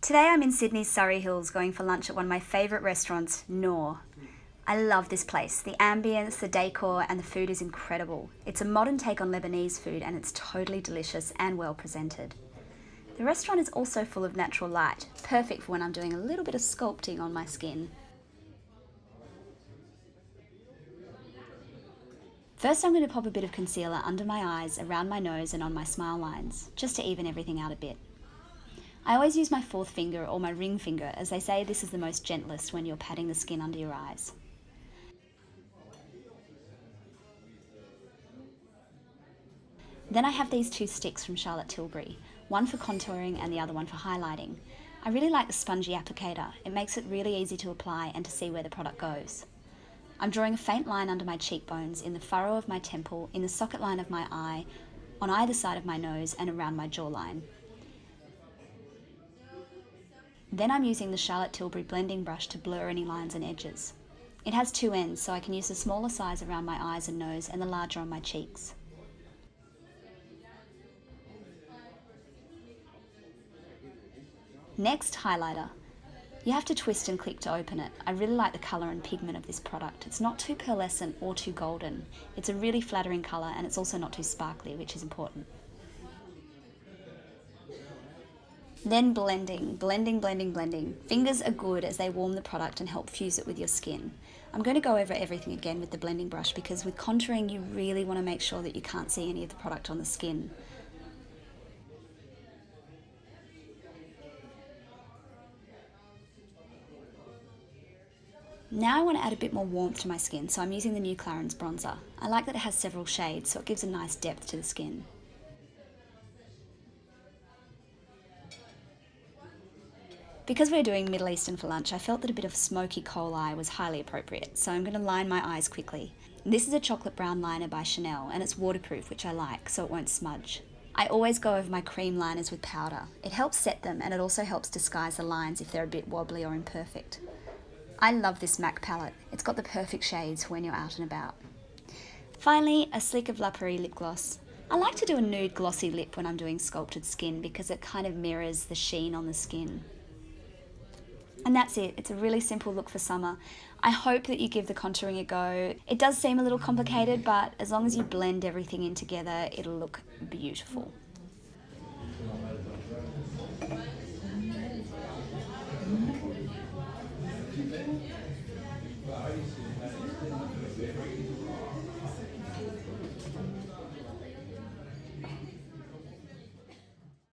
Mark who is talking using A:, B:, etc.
A: Today I'm in Sydney's Surry Hills going for lunch at one of my favourite restaurants, Nour. I love this place. The ambience, the decor and the food is incredible. It's a modern take on Lebanese food and it's totally delicious and well presented. The restaurant is also full of natural light, perfect for when I'm doing a little bit of sculpting on my skin. First I'm going to pop a bit of concealer under my eyes, around my nose and on my smile lines, just to even everything out a bit. I always use my fourth finger or my ring finger, as they say this is the most gentlest when you're patting the skin under your eyes. Then I have these two sticks from Charlotte Tilbury, one for contouring and the other one for highlighting. I really like the spongy applicator. It makes it really easy to apply and to see where the product goes. I'm drawing a faint line under my cheekbones, in the furrow of my temple, in the socket line of my eye, on either side of my nose and around my jawline. Then I'm using the Charlotte Tilbury blending brush to blur any lines and edges. It has two ends, so I can use the smaller size around my eyes and nose and the larger on my cheeks. Next, highlighter. You have to twist and click to open it. I really like the colour and pigment of this product. It's not too pearlescent or too golden. It's a really flattering colour and it's also not too sparkly, which is important. Then blending. Fingers are good as they warm the product and help fuse it with your skin. I'm going to go over everything again with the blending brush because with contouring you really want to make sure that you can't see any of the product on the skin. Now I want to add a bit more warmth to my skin, so I'm using the new Clarins bronzer. I like that it has several shades, so it gives a nice depth to the skin. Because we're doing Middle Eastern for lunch, I felt that a bit of smoky coal eye was highly appropriate, so I'm going to line my eyes quickly. This is a chocolate brown liner by Chanel, and it's waterproof, which I like, so it won't smudge. I always go over my cream liners with powder. It helps set them, and it also helps disguise the lines if they're a bit wobbly or imperfect. I love this MAC palette. It's got the perfect shades for when you're out and about. Finally, a Slick of La Prairie lip gloss. I like to do a nude glossy lip when I'm doing sculpted skin because it kind of mirrors the sheen on the skin. And that's it. It's a really simple look for summer. I hope that you give the contouring a go. It does seem a little complicated, but as long as you blend everything in together, it'll look beautiful.